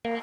That's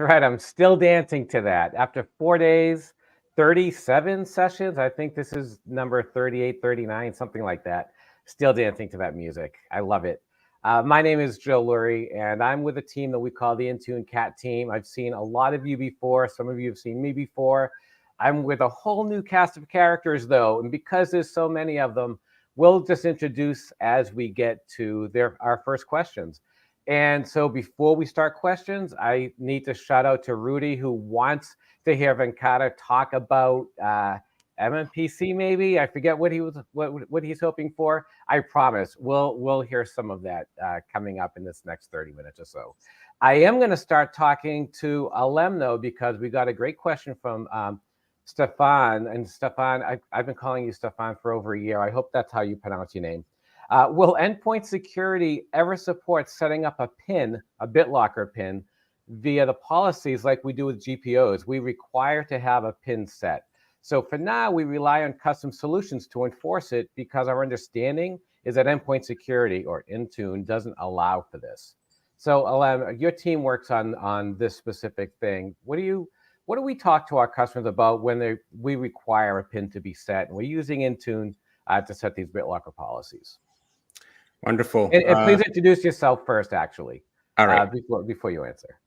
right. I'm still dancing to that. After 4 days, 37 sessions, I think this is number 38, 39, something like that. Still dancing to that music. I love it. My name is Joe Lurie, and I'm with a team that we call the Intune Cat team. I've seen a lot of you before. Some of you have seen me before. I'm with a whole new cast of characters, though, and because there's so many of them, we'll just introduce as we get to our first questions. And so before we start questions, I need to shout out to Rudy, who wants to hear Venkata talk about MMPC. Maybe I forget what he's hoping for. I promise we'll hear some of that coming up in this next 30 minutes or so. I am going to start talking to Alem though, because we got a great question from Stefan. And Stefan, I've been calling you Stefan for over a year. I hope that's how you pronounce your name. Will endpoint security ever support setting up a PIN, a BitLocker PIN, via the policies like we do with GPOs? We require to have a PIN set. So for now, we rely on custom solutions to enforce it because our understanding is that endpoint security or Intune doesn't allow for this. So Alem, your team works on this specific thing. What do we talk to our customers about when we require a PIN to be set? And we're using Intune to set these BitLocker policies. Wonderful. And please introduce yourself first, actually. All right. Before you answer.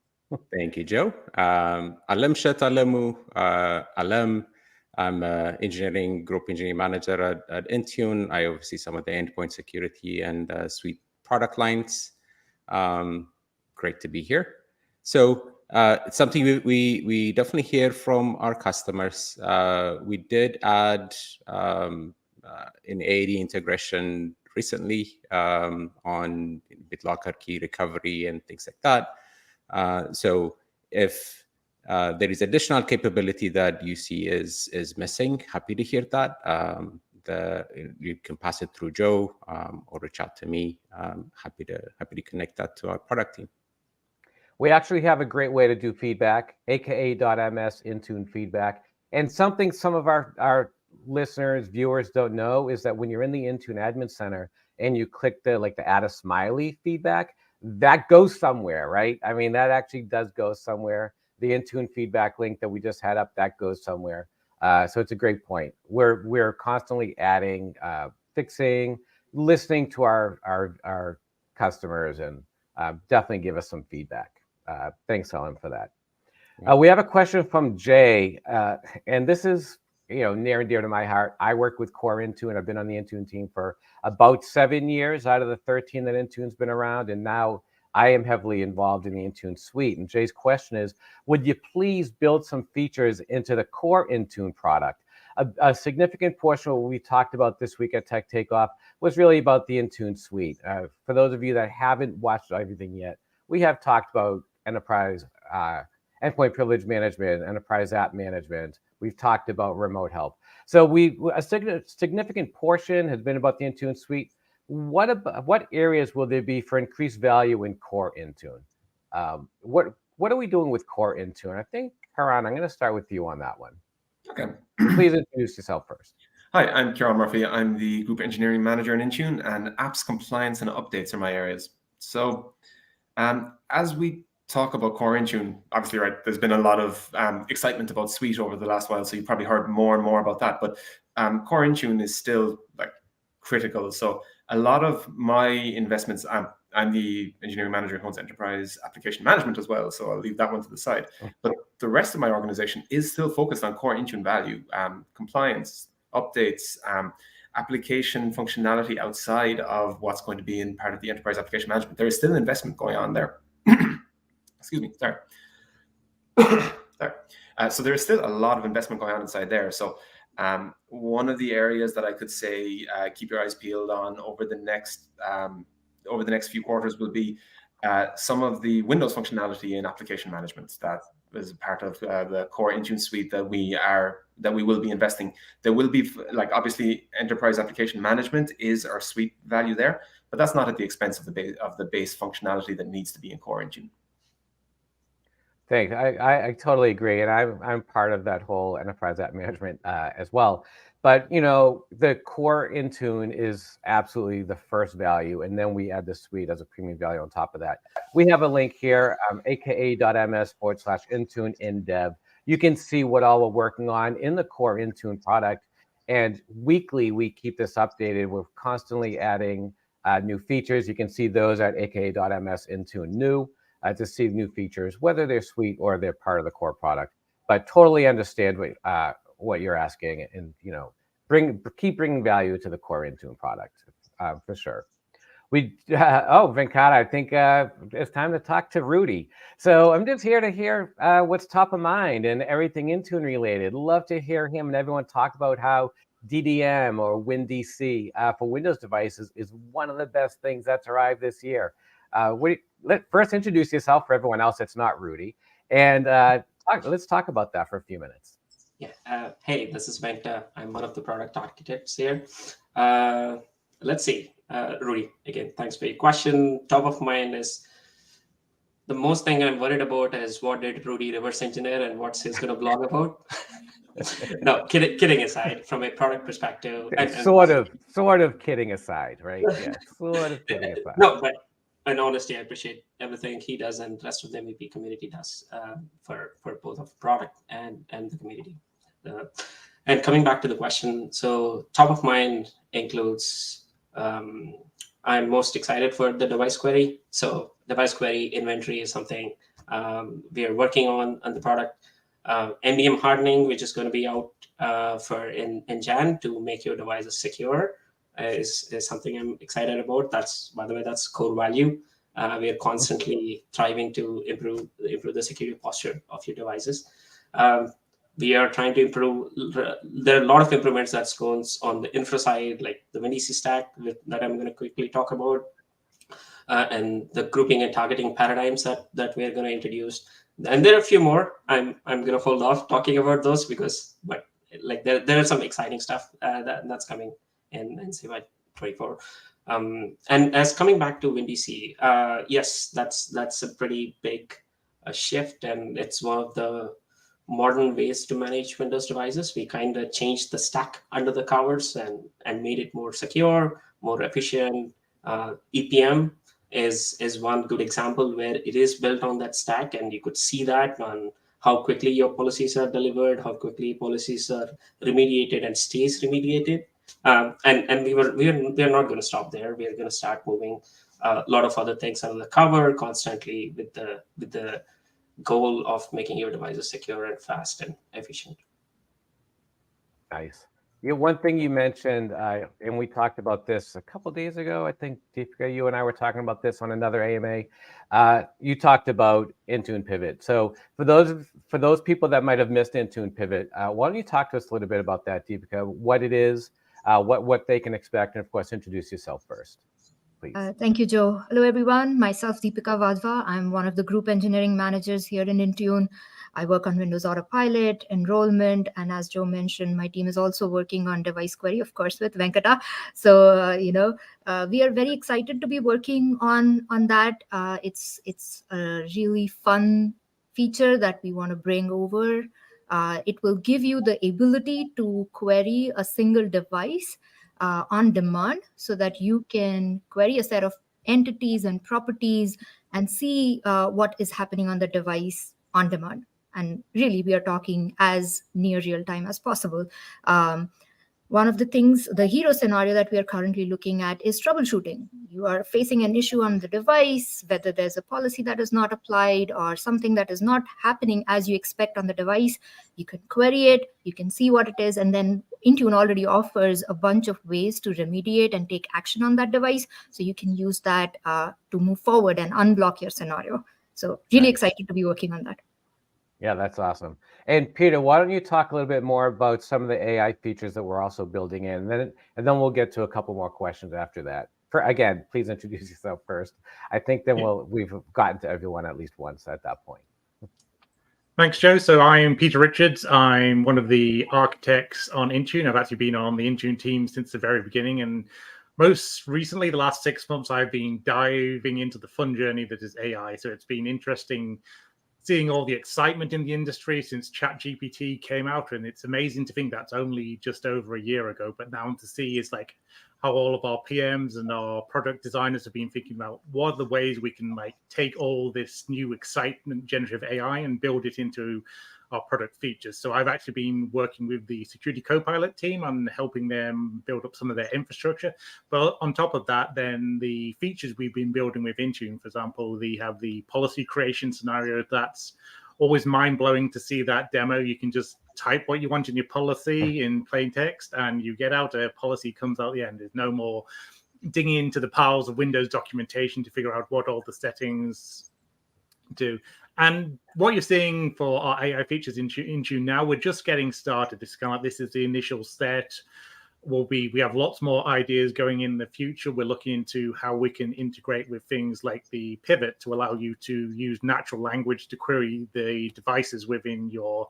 Thank you, Joe. Alem Shet Alemu. Alem. I'm an group engineering manager at Intune. I oversee some of the endpoint security and suite product lines. Great to be here. So it's something we definitely hear from our customers. We did add an AD integration recently on BitLocker key recovery and things like that. So if there is additional capability that you see is missing, happy to hear that. You can pass it through Joe or reach out to me. Happy to connect that to our product team. We actually have a great way to do feedback, aka.ms Intune feedback. And something some of our listeners, viewers don't know is that when you're in the Intune Admin Center and you click the add a smiley feedback, that goes somewhere, right? I mean, that actually does go somewhere. The Intune feedback link that we just had up, that goes somewhere. So it's a great point. We're constantly adding, fixing, listening to our customers, and definitely give us some feedback. Thanks, Helen, for that. We have a question from Jay, and this is near and dear to my heart. I work with core Intune. I've been on the Intune team for about 7 years out of the 13 that Intune's been around, and now I am heavily involved in the Intune suite. And Jay's question is, would you please build some features into the core Intune product? A significant portion of what we talked about this week at Tech Takeoff was really about the Intune suite. For those of you that haven't watched everything yet, we have talked about enterprise endpoint privilege management, enterprise app management. We've talked about remote help. So a significant portion has been about the Intune suite. What areas will there be for increased value in core Intune? What are we doing with core Intune? I think, Haran, I'm going to start with you on that one. Okay. Please introduce yourself first. Hi, I'm Kieran Murphy. I'm the Group Engineering Manager in Intune, and apps compliance and updates are my areas. So as we talk about core Intune, obviously, right, there's been a lot of excitement about Suite over the last while, so you've probably heard more and more about that. But core Intune is still critical. So a lot of my investments, I'm the engineering manager who owns enterprise application management as well, so I'll leave that one to the side. But the rest of my organization is still focused on core Intune value, compliance, updates, application functionality outside of what's going to be in part of the enterprise application management. There is still investment going on there. Excuse me, sorry. So there is still a lot of investment going on inside there. So one of the areas that I could say keep your eyes peeled on over the next few quarters will be some of the Windows functionality in application management that is part of the core Intune suite that we will be investing. There will be, obviously, enterprise application management is our suite value there, but that's not at the expense of the base functionality that needs to be in core Intune. Thanks. I totally agree, and I'm part of that whole enterprise app management as well. But the core Intune is absolutely the first value, and then we add the suite as a premium value on top of that. We have a link here, aka.ms/Intune in dev. You can see what all we're working on in the core Intune product, and weekly we keep this updated. We're constantly adding new features. You can see those at aka.ms/Intune new. To see new features, whether they're suite or they're part of the core product. But totally understand what you're asking, and keep bringing value to the core Intune product for sure. Venkata, I think it's time to talk to Rudy. So I'm just here to hear what's top of mind and everything Intune related. Love to hear him and everyone talk about how DDM or WinDC for Windows devices is one of the best things that's arrived this year. First introduce yourself for everyone else that's not Rudy, and let's talk about that for a few minutes. Yeah. Hey, this is Venkata. I'm one of the product architects here. Let's see. Rudy, again, thanks for your question. Top of mind is the most thing I'm worried about is what did Rudy reverse engineer and what's he's going to blog about. No, kidding aside, from a product perspective. Sort of kidding aside, right? Yeah, sort of kidding aside. No, but in honesty, I appreciate everything he does and the rest of the MVP community does for both of the product and the community. And coming back to the question, so top of mind includes, I'm most excited for the device query. So device query inventory is something we are working on the product. MDM hardening, which is going to be out in Jan to make your devices secure, is something I'm excited about. By the way, that's core value. We are constantly striving to improve the security posture of your devices. We are trying to improve. There are a lot of improvements that's going on the infra side, like the WinDC stack that I'm going to quickly talk about, and the grouping and targeting paradigms that we're going to introduce. And there are a few more. I'm going to hold off talking about those but there are some exciting stuff that's coming in CY 24. And as coming back to WinDC, yes, that's a pretty big shift, and it's one of the modern ways to manage Windows devices. We kind of changed the stack under the covers and made it more secure, more efficient. EPM is one good example where it is built on that stack, and you could see that on how quickly your policies are delivered, how quickly policies are remediated and stays remediated. And we are not going to stop there. We are going to start moving a lot of other things under the cover constantly with the goal of making your devices secure and fast and efficient. Nice. One thing you mentioned, and we talked about this a couple of days ago, I think, Deepika, you and I were talking about this on another AMA. You talked about Intune Pivot. So for those people that might have missed Intune Pivot, why don't you talk to us a little bit about that, Deepika, what it is, what they can expect, and of course, introduce yourself first, please. Thank you, Joe. Hello, everyone. Myself, Deepika Vadva. I'm one of the group engineering managers here in Intune. I work on Windows Autopilot, enrollment, and as Joe mentioned, my team is also working on device query, of course, with Venkata. So, we are very excited to be working on that. It's a really fun feature that we want to bring over. It will give you the ability to query a single device on demand so that you can query a set of entities and properties and see what is happening on the device on demand. And really, we are talking as near real time as possible. One of the things, the hero scenario that we are currently looking at is troubleshooting. You are facing an issue on the device, whether there's a policy that is not applied or something that is not happening as you expect on the device. You can query it, you can see what it is, and then Intune already offers a bunch of ways to remediate and take action on that device. So you can use that to move forward and unblock your scenario. So really excited to be working on that. Yeah, that's awesome. And Peter, why don't you talk a little bit more about some of the AI features that we're also building in, and then we'll get to a couple more questions after that. Again, please introduce yourself first. I think then we've gotten to everyone at least once at that point. Thanks, Joe. So I'm Peter Richards. I'm one of the architects on Intune. I've actually been on the Intune team since the very beginning, and most recently, the last 6 months, I've been diving into the fun journey that is AI. So it's been interesting seeing all the excitement in the industry since ChatGPT came out, and it's amazing to think that's only just over a year ago. But now to see is like how all of our PMs and our product designers have been thinking about what are the ways we can like take all this new excitement, generative AI, and build it into our product features. So I've actually been working with the Security Copilot team on helping them build up some of their infrastructure. But on top of that, then the features we've been building with Intune, for example, they have the policy creation scenario. That's always mind-blowing to see that demo. You can just type what you want in your policy in plain text, and you get out a policy comes out the end. There's no more digging into the piles of Windows documentation to figure out what all the settings do. And what you're seeing for our AI features in Intune now, we're just getting started. This is kind of like, this is the initial set. We have lots more ideas going in the future. We're looking into how we can integrate with things like the pivot to allow you to use natural language to query the devices within your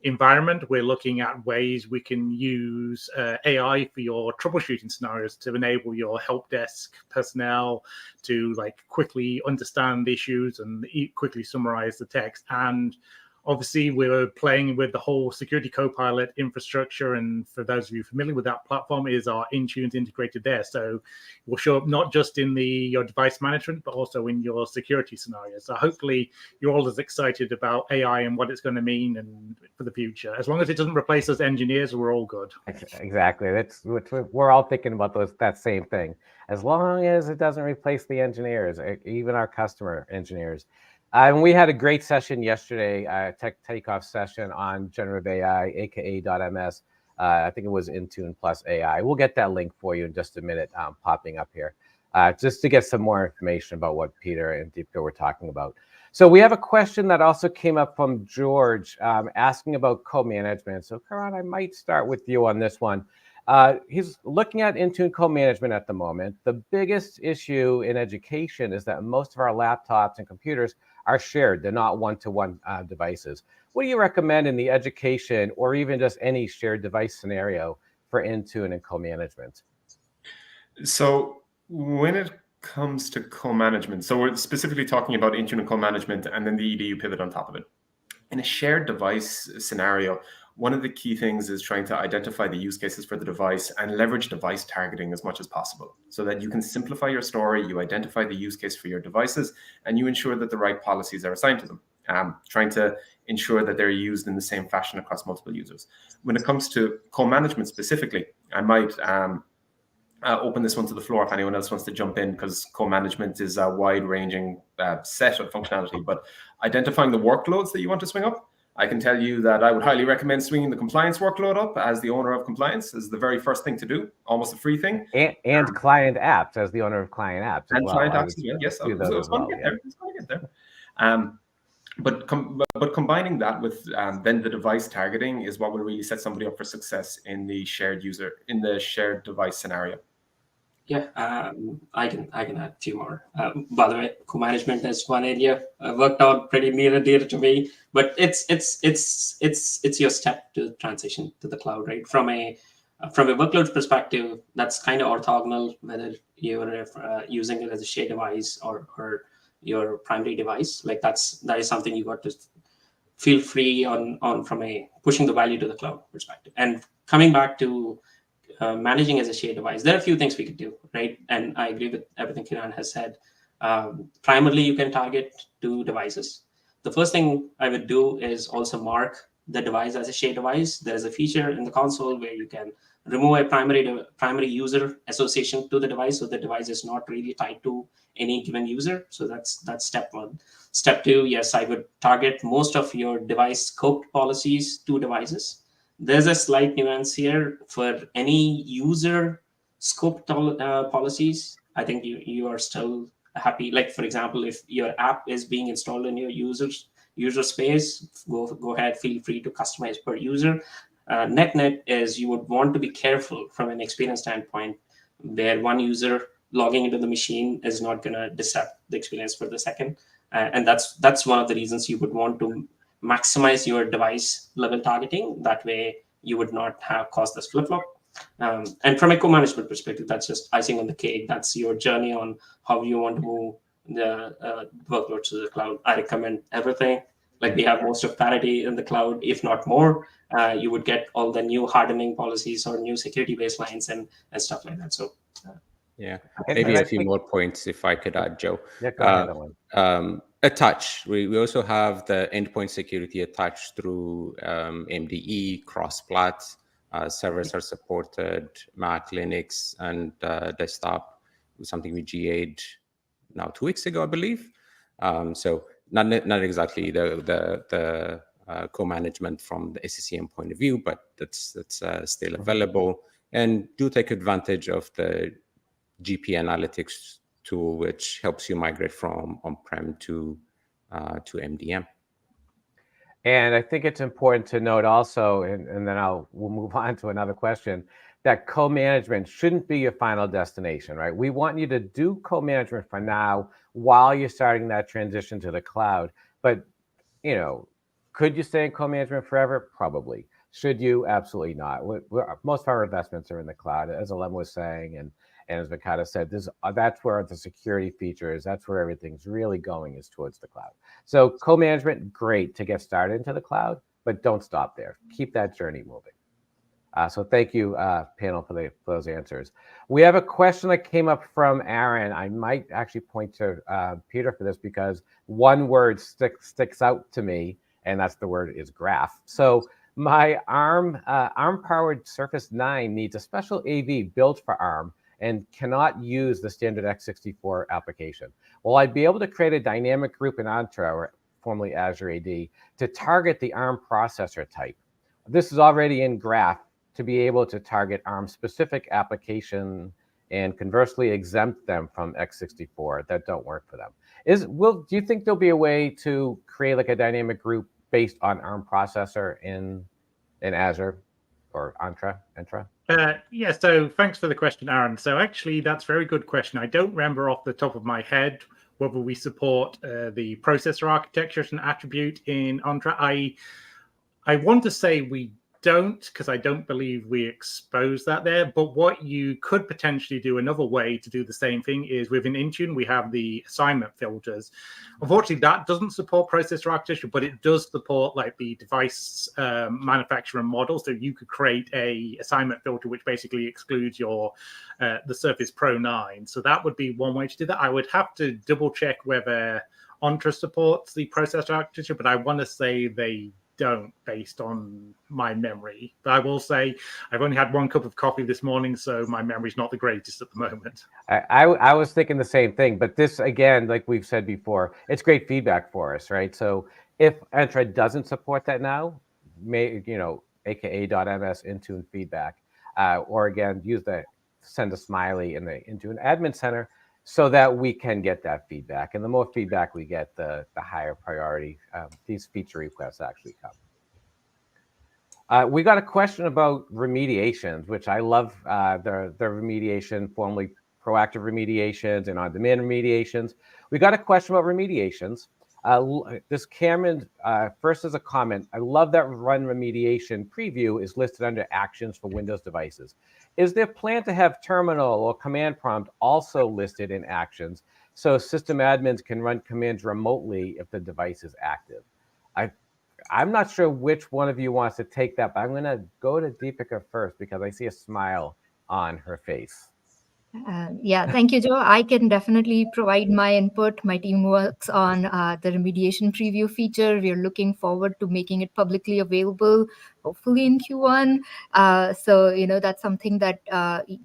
environment. We're looking at ways we can use AI for your troubleshooting scenarios to enable your help desk personnel to like quickly understand the issues and quickly summarize the text. And obviously, we're playing with the whole Security Copilot infrastructure. And for those of you familiar with that platform, is our Intune's integrated there. So it will show up not just in your device management, but also in your security scenarios. So hopefully you're all as excited about AI and what it's going to mean and for the future. As long as it doesn't replace us engineers, we're all good. Exactly. That's what we're all thinking about, that same thing. As long as it doesn't replace the engineers, even our customer engineers. And we had a great session yesterday, Tech Takeoff session on generative AI, aka .ms. I think it was Intune plus AI. We'll get that link for you in just a minute, popping up here, just to get some more information about what Peter and Deepika were talking about. So we have a question that also came up from George, asking about co-management. So Karan, I might start with you on this one. He's looking at Intune co-management at the moment. The biggest issue in education is that most of our laptops and computers are shared. They're not one-to-one devices. What do you recommend in the education or even just any shared device scenario for Intune and co-management? So when it comes to co-management, so we're specifically talking about Intune and co-management and then the EDU pivot on top of it. In a shared device scenario, one of the key things is trying to identify the use cases for the device and leverage device targeting as much as possible so that you can simplify your story, you identify the use case for your devices, and you ensure that the right policies are assigned to them, trying to ensure that they're used in the same fashion across multiple users. When it comes to co-management specifically, I might open this one to the floor if anyone else wants to jump in, because co-management is a wide-ranging set of functionality. But identifying the workloads that you want to swing up, I can tell you that I would highly recommend swinging the compliance workload up as the owner of compliance is the very first thing to do, almost a free thing. And client apps as the owner of client apps. And well. client apps as well, yes. I was going to get there. But combining that with then the device targeting is what will really set somebody up for success in the shared device scenario. Yeah, I can add a few more. By the way, co-management is one area worked out pretty near and dear to me. But it's your step to transition to the cloud, right? From a workload perspective, that's kind of orthogonal whether you're using it as a shared device or your primary device. Like that is something you got to feel free on from a pushing the value to the cloud perspective. And coming back to managing as a shared device, there are a few things we could do, right? And I agree with everything Kiran has said. Primarily, you can target 2 devices. The first thing I would do is also mark the device as a shared device. There is a feature in the console where you can remove a primary user association to the device, so the device is not really tied to any given user. So that's step 1. Step 2, yes, I would target most of your device scoped policies to devices. There's a slight nuance here for any user scoped policies. I think you are still happy. Like, for example, if your app is being installed in your user space, go ahead, feel free to customize per user. Net is you would want to be careful from an experience standpoint, where one user logging into the machine is not going to disrupt the experience for the second. And that's one of the reasons you would want to maximize your device level targeting. That way you would not have caused this flip-flop. And from a co-management perspective, that's just icing on the cake. That's your journey on how you want to move the workloads to the cloud. I recommend everything. Like we have most of parity in the cloud, if not more. You would get all the new hardening policies or new security baselines and stuff like that. So yeah, And maybe I a few think- more points if I could add, Joe. Yeah, go ahead, Owen. Attach. We also have the endpoint security attached through MDE, cross-plat. Servers are supported, Mac, Linux, and desktop. Something we GA'd now 2 weeks ago, I believe. So not exactly the co-management from the SCCM point of view, but that's still available. And do take advantage of the GP Analytics tool, which helps you migrate from on-prem to MDM. And I think it's important to note also, and then we'll move on to another question, that co-management shouldn't be your final destination, right? We want you to do co-management for now while you're starting that transition to the cloud. But, could you stay in co-management forever? Probably. Should you? Absolutely not. Most of our investments are in the cloud, as Alem was saying, and as Venkata said, that's where the security features, that's where everything's really going, is towards the cloud. So co-management, great to get started into the cloud, but don't stop there. Keep that journey moving. So thank you, panel, for those answers. We have a question that came up from Aaron. I might actually point to Peter for this because one word sticks out to me, and that's the word is graph. So my ARM-powered Surface 9 needs a special AV built for ARM and cannot use the standard x64 application. Will I be able to create a dynamic group in Entra, or formerly Azure AD, to target the ARM processor type? This is already in Graph to be able to target ARM-specific application and conversely exempt them from x64 that don't work for them. Do you think there'll be a way to create like a dynamic group based on ARM processor in Azure or Entra? Yeah, so thanks for the question, Aaron. So actually, that's a very good question. I don't remember off the top of my head whether we support the processor architecture as an attribute in Entra. I want to say we don't, because I don't believe we expose that there. But what you could potentially do, another way to do the same thing, is within Intune, we have the assignment filters. Unfortunately, that doesn't support processor architecture, but it does support like the device manufacturer model. So you could create a assignment filter which basically excludes your the Surface Pro 9. So that would be one way to do that. I would have to double check whether Entra supports the processor architecture, but I want to say they don't, based on my memory. But I will say I've only had one cup of coffee this morning, so my memory's not the greatest at the moment. I was thinking the same thing, but this, again, like we've said before, it's great feedback for us, right? So if Entra doesn't support that now, aka.ms Intune feedback, or again, send a smiley in the Intune Admin Center, so that we can get that feedback. And the more feedback we get, the higher priority these feature requests actually come. We got a question about remediations, which I love, the remediation, formerly proactive remediations and on-demand remediations. We got a question about remediations. This Cameron, first as a comment, I love that run remediation preview is listed under actions for Windows devices. Is there a plan to have terminal or command prompt also listed in actions so system admins can run commands remotely if the device is active? I'm not sure which one of you wants to take that, but I'm going to go to Deepika first because I see a smile on her face. Yeah, thank you, Joe. I can definitely provide my input. My team works on the remediation preview feature. We are looking forward to making it publicly available, hopefully in Q1. So, that's something that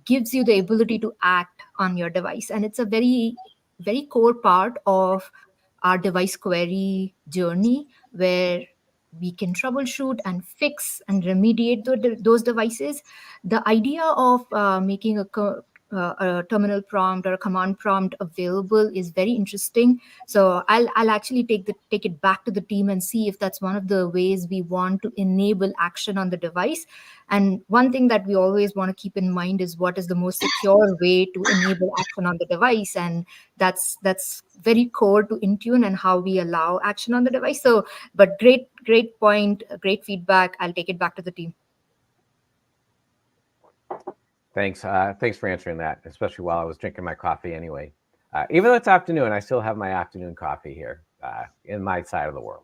gives you the ability to act on your device. And it's a very, very core part of our device query journey where we can troubleshoot and fix and remediate those devices. The idea of making a terminal prompt or a command prompt available is very interesting. So I'll actually take it back to the team and see if that's one of the ways we want to enable action on the device. And one thing that we always want to keep in mind is what is the most secure way to enable action on the device, and that's very core to Intune and how we allow action on the device. So, but great point, great feedback. I'll take it back to the team. Thanks. Thanks for answering that, especially while I was drinking my coffee anyway. Even though it's afternoon, I still have my afternoon coffee here in my side of the world.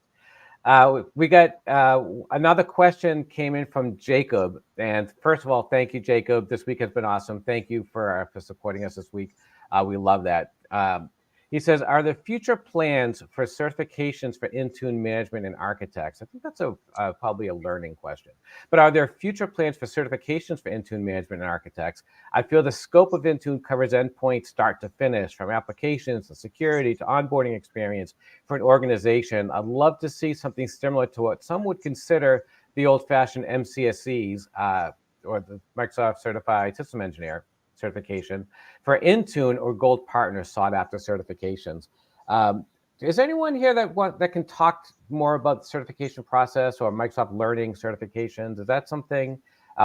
We got another question came in from Jacob. And first of all, thank you, Jacob. This week has been awesome. Thank you for supporting us this week. We love that. He says, are there future plans for certifications for Intune Management and Architects? I think that's probably a learning question. But are there future plans for certifications for Intune Management and Architects? I feel the scope of Intune covers endpoints start to finish, from applications to security to onboarding experience for an organization. I'd love to see something similar to what some would consider the old-fashioned MCSEs or the Microsoft Certified System Engineer certification for Intune or Gold Partner sought after certifications. Is anyone here that can talk more about the certification process or Microsoft Learning certifications? Is that something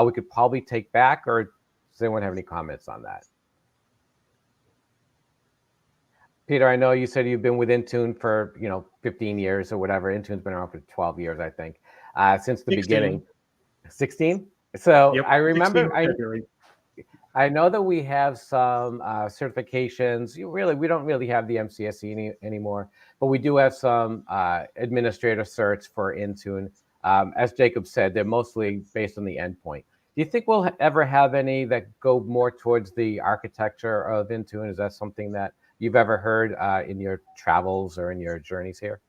we could probably take back, or does anyone have any comments on that? Peter, I know you said you've been with Intune for 15 years or whatever. Intune's been around for 12 years, I think, since the 16. beginning. 16? So yep, I remember. February. I know that we have some certifications. We don't really have the MCSE anymore, but we do have some administrator certs for Intune. As Jacob said, they're mostly based on the endpoint. Do you think we'll ever have any that go more towards the architecture of Intune? Is that something that you've ever heard in your travels or in your journeys here?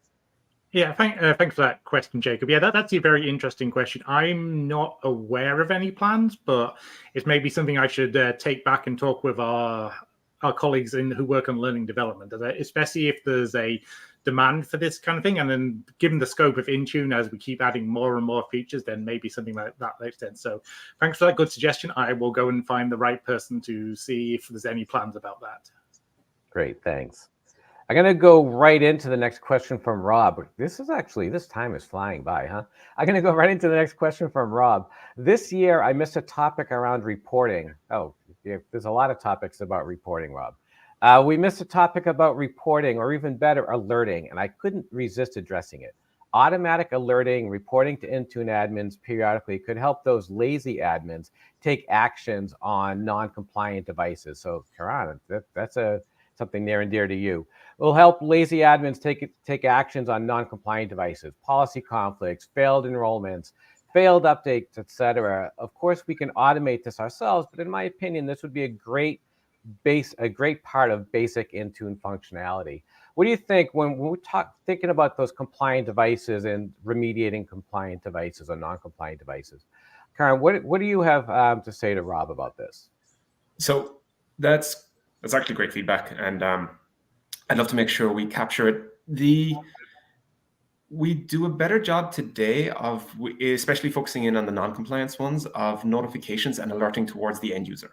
Yeah, thanks for that question, Jacob. Yeah, that's a very interesting question. I'm not aware of any plans, but it's maybe something I should take back and talk with our colleagues who work on learning development, especially if there's a demand for this kind of thing. And then given the scope of Intune, as we keep adding more and more features, then maybe something like that makes sense. So thanks for that good suggestion. I will go and find the right person to see if there's any plans about that. Great, thanks. I'm going to go right into the next question from Rob. This time is flying by, huh? I'm going to go right into the next question from Rob. This year, I missed a topic around reporting. Oh, yeah, there's a lot of topics about reporting, Rob. We missed a topic about reporting, or even better, alerting, and I couldn't resist addressing it. Automatic alerting, reporting to Intune admins periodically could help those lazy admins take actions on non-compliant devices. So, Karan, that's something near and dear to you. Will help lazy admins take actions on non-compliant devices, policy conflicts, failed enrollments, failed updates, etc. Of course, we can automate this ourselves, but in my opinion, this would be a great part of basic Intune functionality. What do you think when we're thinking about those compliant devices and remediating compliant devices or non-compliant devices? Karen, what do you have to say to Rob about this? So that's actually great feedback, and I'd love to make sure we capture it. We do a better job today of, especially focusing in on the non-compliance ones, of notifications and alerting towards the end user.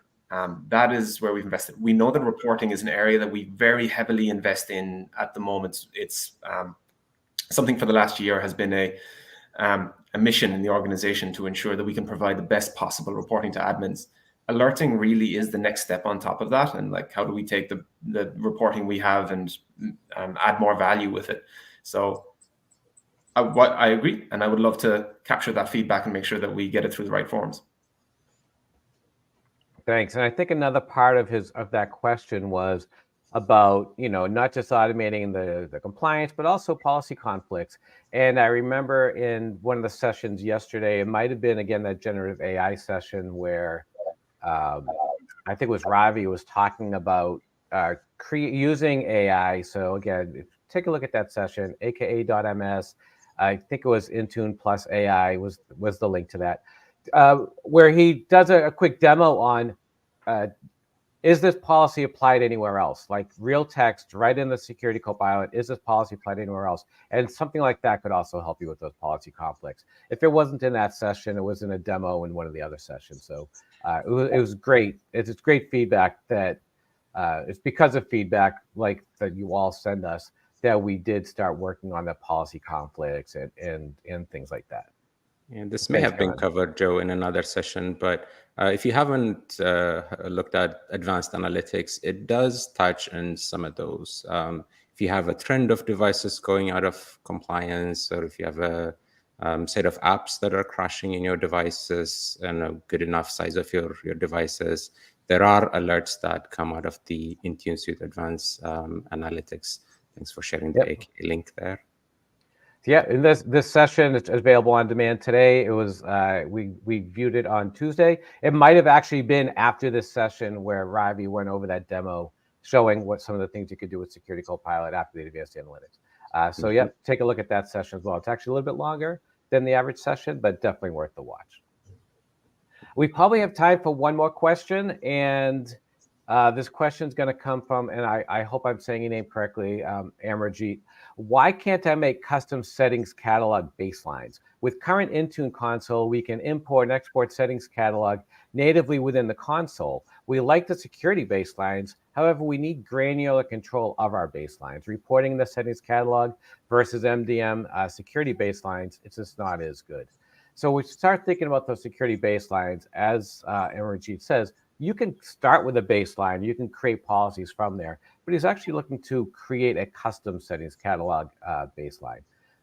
That is where we've invested. We know that reporting is an area that we very heavily invest in at the moment. It's something for the last year has been a mission in the organization to ensure that we can provide the best possible reporting to admins. Alerting really is the next step on top of that, and how do we take the reporting we have and add more value with it. So I agree, and I would love to capture that feedback and make sure that we get it through the right forms. Thanks. And I think another part of that question was about not just automating the compliance, but also policy conflicts. And I remember in one of the sessions yesterday, it might have been again that generative AI session where I think it was Ravi was talking about using AI. So again, take a look at that session, aka.ms. I think it was Intune plus AI was the link to that, where he does a quick demo on is this policy applied anywhere else? Like real text right in the security copilot, is this policy applied anywhere else? And something like that could also help you with those policy conflicts. If it wasn't in that session, it was in a demo in one of the other sessions. So it was great. It's great feedback that it's because of feedback like that you all send us that we did start working on the policy conflicts and things like that. And this may have been covered, Joe, in another session, but if you haven't looked at advanced analytics, it does touch on some of those. If you have a trend of devices going out of compliance, or if you have set of apps that are crashing in your devices and a good enough size of your devices, there are alerts that come out of the Intune Suite Advanced Analytics. Thanks for sharing the AK link there. Yeah, in this session, it's available on demand today. It was we viewed it on Tuesday. It might have actually been after this session where Ravi went over that demo, showing what some of the things you could do with Security Copilot after the advanced analytics. So yeah, take a look at that session as well. It's actually a little bit longer than the average session, but definitely worth the watch. We probably have time for one more question, and this question is going to come from, and I hope I'm saying your name correctly, Amarjeet. Why can't I make custom settings catalog baselines? With current Intune console, we can import and export settings catalog natively within the console. We like the security baselines. However, we need granular control of our baselines. Reporting the settings catalog versus MDM security baselines, it's just not as good. So we start thinking about those security baselines, as Amarjeet says. You can start with a baseline. You can create policies from there, but he's actually looking to create a custom settings catalog baseline.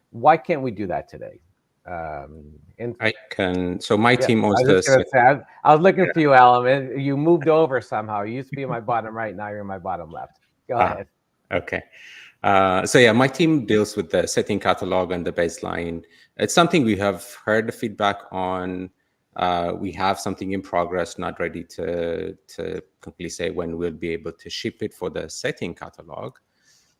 Why can't we do that today? I can. So my team owns this. I was looking for you, Alan. You moved over somehow. You used to be in my bottom right. Now you're in my bottom left. Go ahead. Okay. So yeah, my team deals with the setting catalog and the baseline. It's something we have heard the feedback on. We have something in progress, not ready to completely say when we'll be able to ship it for the setting catalog.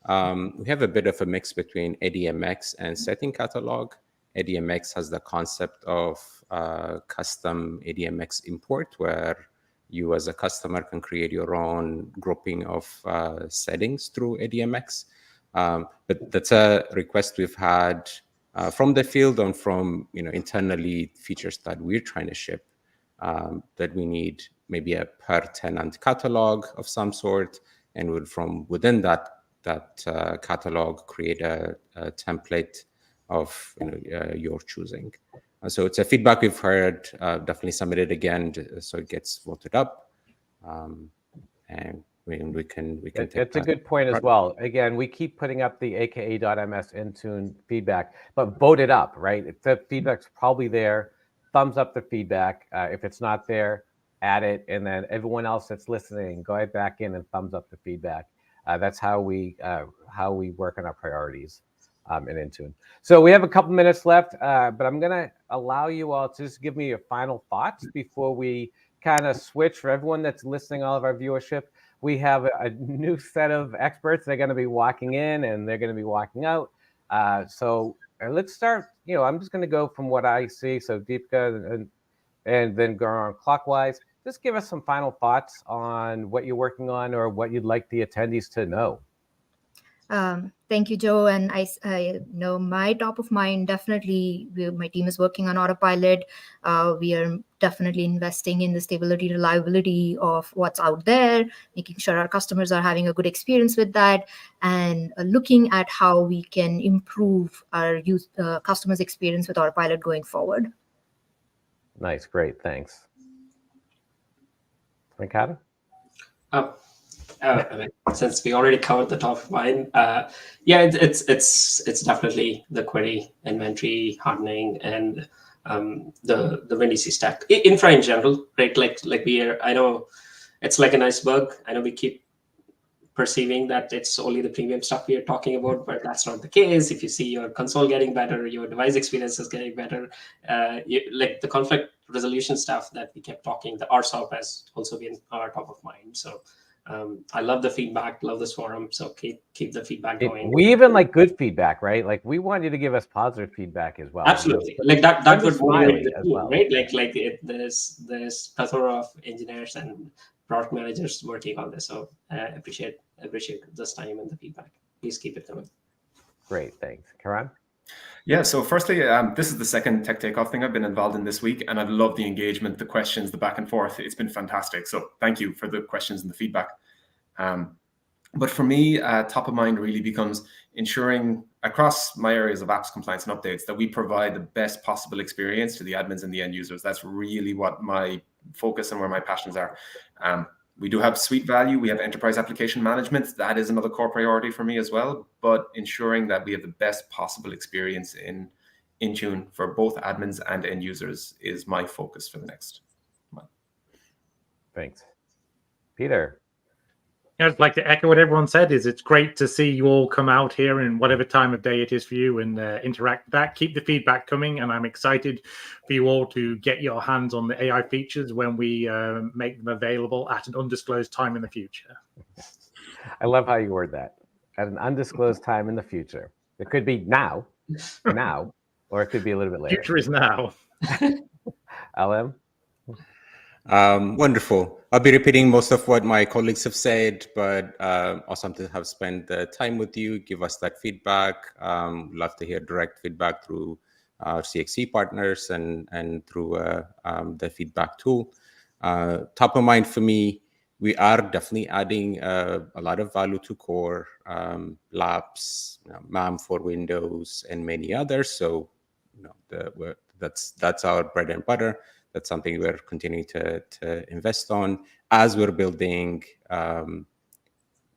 We have a bit of a mix between ADMX and setting catalog. ADMX has the concept of custom ADMX import, where you as a customer can create your own grouping of settings through ADMX. But that's a request we've had from the field and from internally features that we're trying to ship, that we need maybe a per tenant catalog of some sort, and we'll from within that catalog create a template of your choosing. So it's a feedback we've heard. Definitely submit it again so it gets voted up, and we can take that's a good point as well. Again, we keep putting up the aka.ms Intune feedback, but vote it up, right? If the feedback's probably there, thumbs up the feedback. If it's not there, add it, and then everyone else that's listening, go right back in and thumbs up the feedback. That's how we work on our priorities in Intune. So we have a couple minutes left, but I'm gonna allow you all to just give me your final thoughts before we kind of switch. For everyone that's listening, all of our viewership, we have a new set of experts. They're going to be walking in and they're going to be walking out. So let's start. I'm just going to go from what I see. So Deepika and then go on clockwise. Just give us some final thoughts on what you're working on or what you'd like the attendees to know. Thank you, Joe. And I know my top of mind, definitely, my team is working on Autopilot. We are definitely investing in the stability, reliability of what's out there, making sure our customers are having a good experience with that, and looking at how we can improve our customers' experience with Autopilot going forward. Nice, great, thanks. Venkata? Since we already covered the top of mind, yeah, it's definitely the query inventory hardening and the WSUS stack infra in general, right? Like I know it's like an iceberg. I know we keep perceiving that it's only the premium stuff we are talking about, but that's not the case. If you see your console getting better, your device experience is getting better, like the conflict resolution stuff that we kept talking, the RSOP has also been our top of mind. So I love the feedback, love this forum. So keep the feedback going. We even like good feedback, right? Like we want you to give us positive feedback as well. Absolutely, like that would motivate the team, well, right? There's plethora of engineers and product managers working on this. So appreciate this time and the feedback. Please keep it coming. Great, thanks. Karan? Yeah, so firstly, this is the second Tech Takeoff thing I've been involved in this week, and I've loved the engagement, the questions, the back and forth. It's been fantastic. So thank you for the questions and the feedback. But for me, top of mind really becomes ensuring across my areas of apps compliance and updates that we provide the best possible experience to the admins and the end users. That's really what my focus and where my passions are. We do have suite value. We have enterprise application management. That is another core priority for me as well. But ensuring that we have the best possible experience in Intune for both admins and end users is my focus for the next month. Thanks. Peter. I'd like to echo what everyone said. It's great to see you all come out here in whatever time of day it is for you and interact with that. Keep the feedback coming, and I'm excited for you all to get your hands on the AI features when we make them available at an undisclosed time in the future. I love how you word that. At an undisclosed time in the future. It could be now, or it could be a little bit later. Future is now. LM? Wonderful. I'll be repeating most of what my colleagues have said, but awesome to have spent the time with you. Give us that feedback. Love to hear direct feedback through our CXC partners and through the feedback tool. Top of mind for me, we are definitely adding a lot of value to core, labs, MAM for Windows, and many others. So that's our bread and butter. That's something we're continuing to invest on as we're building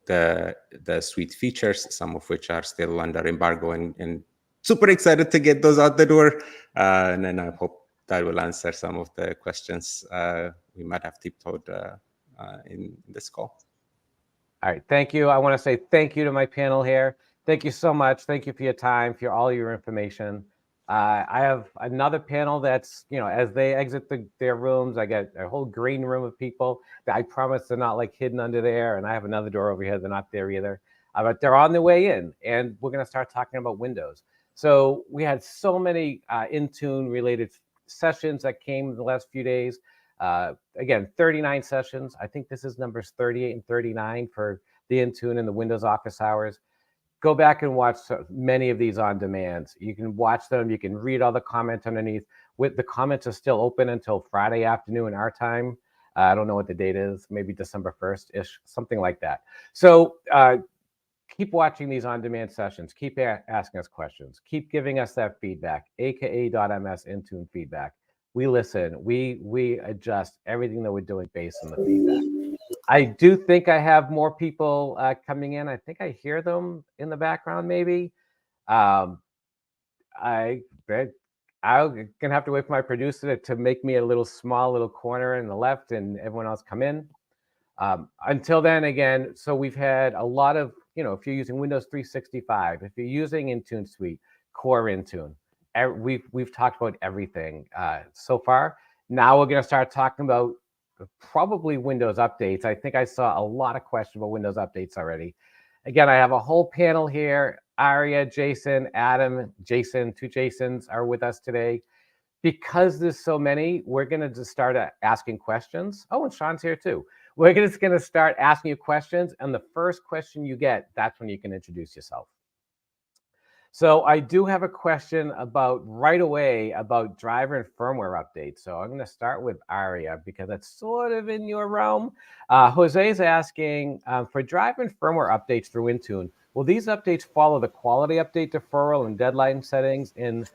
the suite features, some of which are still under embargo, and super excited to get those out the door. And then I hope that will answer some of the questions we might have tiptoed in this call. All right, thank you. I want to say thank you to my panel here. Thank you so much. Thank you for your time, for all your information. I have another panel that's, as they exit their rooms, I get a whole green room of people that I promise they're not like hidden under there. And I have another door over here. They're not there either, but they're on their way in, and we're going to start talking about Windows. So we had so many Intune related sessions that came in the last few days. Again, 39 sessions. I think this is numbers 38 and 39 for the Intune and the Windows office hours. Go back and watch many of these on demand. You can watch them. You can read all the comments underneath. The comments are still open until Friday afternoon our time. I don't know what the date is, maybe December 1st-ish, something like that. So keep watching these on-demand sessions. Keep asking us questions. Keep giving us that feedback, aka.ms Intune feedback. We listen. We adjust everything that we're doing based on the feedback. I do think I have more people coming in. I think I hear them in the background, maybe. I'm gonna have to wait for my producer to make me a small little corner in the left, and everyone else come in. Until then, again, so we've had a lot of, if you're using Windows 365, if you're using Intune Suite, Core Intune, we've talked about everything so far. Now we're gonna start talking about probably Windows updates. I think I saw a lot of questions about Windows updates already. Again, I have a whole panel here. Aria, Jason, Adam, Jason, two Jasons are with us today. Because there's so many, we're going to just start asking questions. Oh, and Sean's here too. We're just going to start asking you questions, and the first question you get, that's when you can introduce yourself. So I do have a question right away about driver and firmware updates. So I'm going to start with Aria because that's sort of in your realm. Jose's asking, for driver and firmware updates through Intune, will these updates follow the quality update deferral and deadline settings in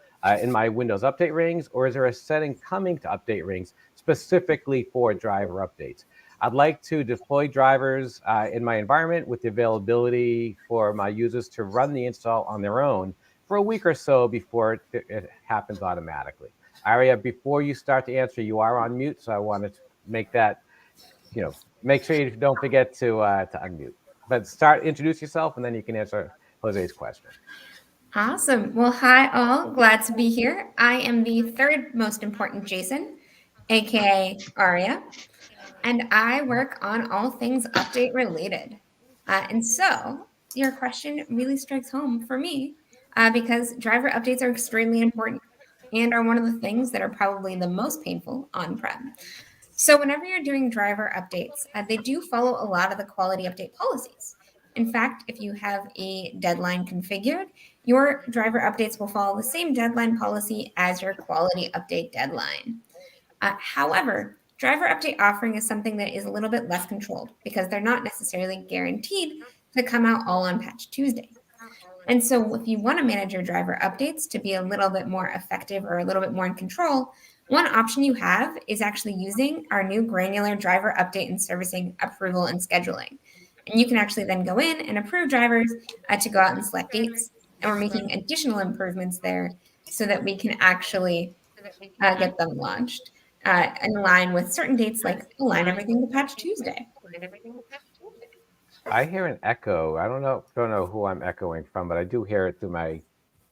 my Windows update rings, or is there a setting coming to update rings specifically for driver updates? I'd like to deploy drivers in my environment with the availability for my users to run the install on their own for a week or so before it happens automatically. Aria, before you start to answer, you are on mute, so I wanted to make that, make sure you don't forget to unmute. But introduce yourself, and then you can answer Jose's question. Awesome. Well, hi all. Glad to be here. I am the third most important Jason, aka Aria, and I work on all things update related. And so your question really strikes home for me because driver updates are extremely important and are one of the things that are probably the most painful on-prem. So whenever you're doing driver updates, they do follow a lot of the quality update policies. In fact, if you have a deadline configured, your driver updates will follow the same deadline policy as your quality update deadline. However, driver update offering is something that is a little bit less controlled because they're not necessarily guaranteed to come out all on Patch Tuesday. And so if you want to manage your driver updates to be a little bit more effective or a little bit more in control, one option you have is actually using our new granular driver update and servicing approval and scheduling. And you can actually then go in and approve drivers to go out and select dates. And we're making additional improvements there so that we can actually get them launched in line with certain dates, like align everything to Patch Tuesday. I hear an echo. I don't know who I'm echoing from, but I do hear it through my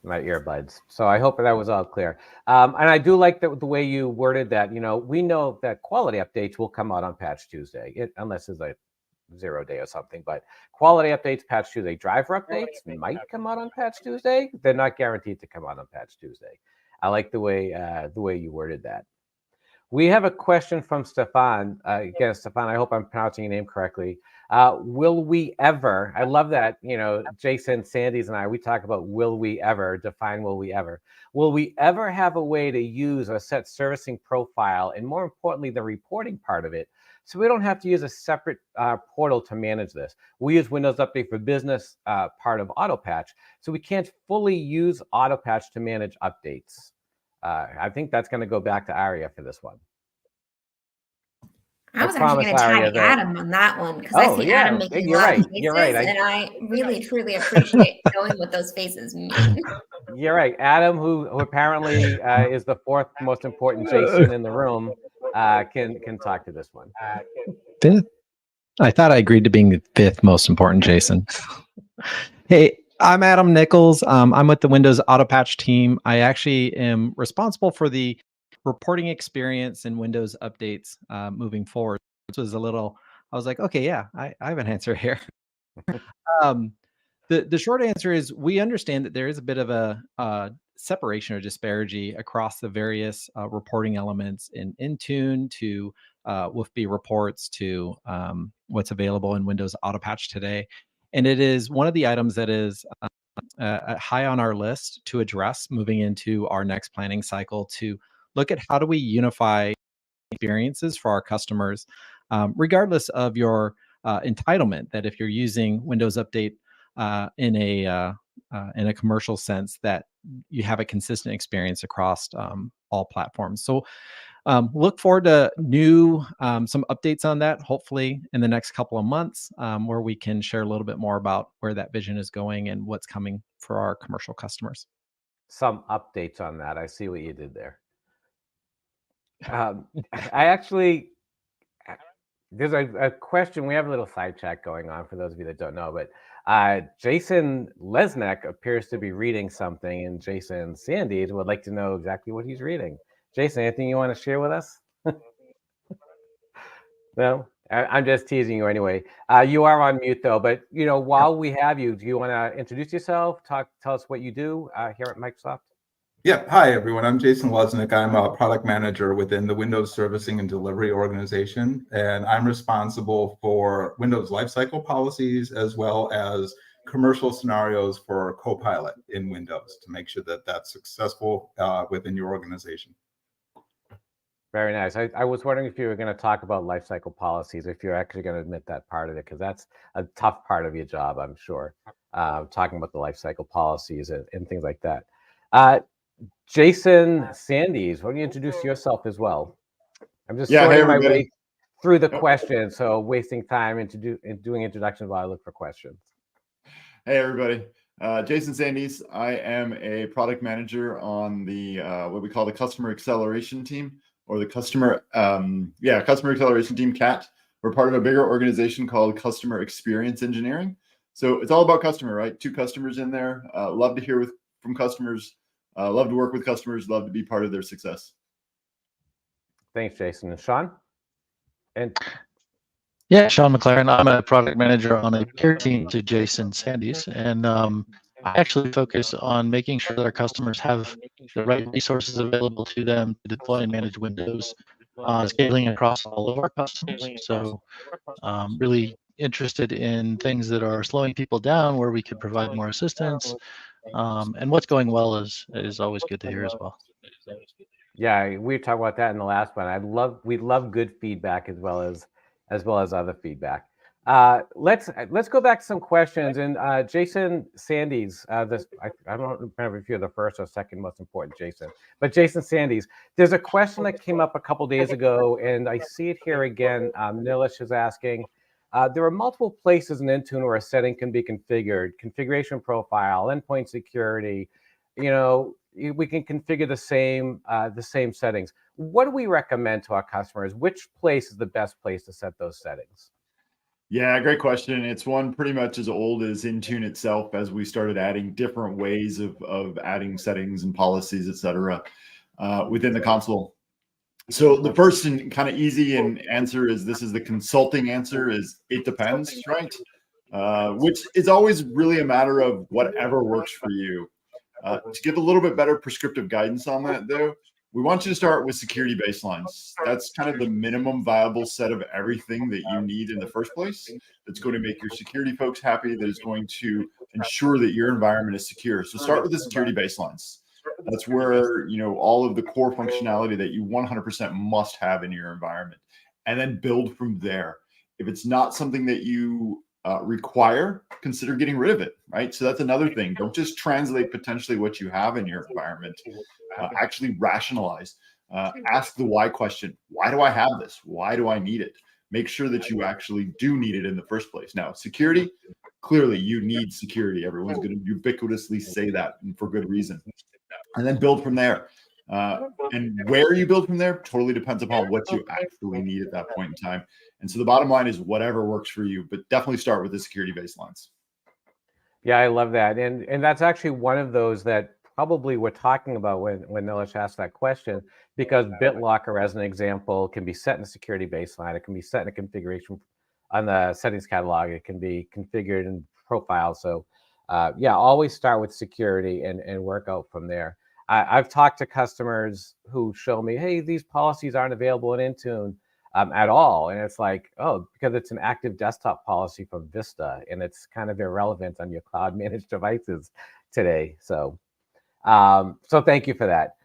earbuds. So I hope that was all clear. And I do like the way you worded that. You know, we know that quality updates will come out on Patch Tuesday, unless it's a 0 day or something. But quality updates, Patch Tuesday. Driver updates might come out on Patch Tuesday. They're not guaranteed to come out on Patch Tuesday. I like the way you worded that. We have a question from Stefan. Again, Stefan, I hope I'm pronouncing your name correctly. Will we ever, I love that, you know, Jason, Sandys, and we talk about will we ever, define will we ever. Will we ever have a way to use or set servicing profile, and more importantly, the reporting part of it, so we don't have to use a separate portal to manage this? We use Windows Update for Business part of Autopatch, so we can't fully use Autopatch to manage updates. I think that's going to go back to Aria for this one. I was actually going to tag Adam on that one because I see Adam making a lot of faces, and I really, truly appreciate knowing what those faces mean. You're right. Adam, who apparently is the fourth most important Jason in the room, can talk to this one. Fifth? I thought I agreed to being the fifth most important Jason. Hey, I'm Adam Nichols. I'm with the Windows Autopatch team. I actually am responsible for the reporting experience and Windows updates moving forward. This was a little, I was like, okay, yeah, I have an answer here. The short answer is we understand that there is a bit of a separation or disparity across the various reporting elements in Intune to WFB reports to what's available in Windows Autopatch today. And it is one of the items that is high on our list to address moving into our next planning cycle, to look at how do we unify experiences for our customers, regardless of your entitlement, that if you're using Windows Update in a commercial sense, that you have a consistent experience across all platforms. So look forward to some updates on that, hopefully in the next couple of months, where we can share a little bit more about where that vision is going and what's coming for our commercial customers. Some updates on that. I see what you did there. There's a question. We have a little side chat going on for those of you that don't know, but Jason Lesnick appears to be reading something, and Jason Sandys would like to know exactly what he's reading. Jason, anything you want to share with us? No, I'm just teasing you anyway. You are on mute though, but you know, while we have you, do you want to introduce yourself? Tell us what you do here at Microsoft. Yeah, hi everyone. I'm Jason Lesnick. I'm a product manager within the Windows Servicing and Delivery organization, and I'm responsible for Windows lifecycle policies as well as commercial scenarios for Copilot in Windows to make sure that that's successful within your organization. Very nice. I was wondering if you were going to talk about lifecycle policies, if you're actually going to admit that part of it, because that's a tough part of your job, I'm sure, talking about the lifecycle policies and things like that. Jason Sandys, why don't you introduce yourself as well? I'm just sorting my way through the questions, so wasting time into doing introductions while I look for questions. Hey, everybody. Jason Sandys. I am a product manager on the what we call the Customer Acceleration Team, or the Customer Acceleration Team, CAT. We're part of a bigger organization called Customer Experience Engineering. So it's all about customer, right? 2 customers in there. Love to hear from customers. Love to work with customers. Love to be part of their success. Thanks, Jason. And Sean? Yeah, Sean McLaren. I'm a product manager on a peer team to Jason Sandys, and I actually focus on making sure that our customers have the right resources available to them to deploy and manage Windows, scaling across all of our customers. So really interested in things that are slowing people down, where we could provide more assistance, and what's going well is always good to hear as well. Yeah, we talked about that in the last one. We love good feedback as well as other feedback. Let's go back to some questions. And Jason Sandys, I don't remember if you're the first or second most important Jason, but Jason Sandys, there's a question that came up a couple days ago, and I see it here again. Nilesh is asking, there are multiple places in Intune where a setting can be configured: configuration profile, endpoint security. You know, we can configure the same settings. What do we recommend to our customers? Which place is the best place to set those settings? Yeah, great question. It's one pretty much as old as Intune itself, as we started adding different ways of adding settings and policies, et cetera, within the console. So the first and kind of easy and answer is, this is the consulting answer, is it depends, right? Which is always really a matter of whatever works for you. To give a little bit better prescriptive guidance on that, though, we want you to start with security baselines. That's kind of the minimum viable set of everything that you need in the first place. That's going to make your security folks happy. That is going to ensure that your environment is secure. So start with the security baselines. That's where, you know, all of the core functionality that you 100% must have in your environment, and then build from there. If it's not something that you require, consider getting rid of it, right? So that's another thing. Don't just translate potentially what you have in your environment. Actually rationalize. Ask the why question. Why do I have this? Why do I need it? Make sure that you actually do need it in the first place. Now, security, clearly you need security. Everyone's going to ubiquitously say that, and for good reason. And then build from there. And where you build from there totally depends upon what you actually need at that point in time. And so the bottom line is whatever works for you, but definitely start with the security baselines. Yeah, I love that. And that's actually one of those that probably we're talking about when Nilesh asked that question, because BitLocker, as an example, can be set in a security baseline. It can be set in a configuration on the settings catalog. It can be configured in profile. So yeah, always start with security and work out from there. I've talked to customers who show me, hey, these policies aren't available in Intune at all. And it's like, oh, because it's an active desktop policy from Vista, and it's kind of irrelevant on your cloud managed devices today. So, so thank you for that.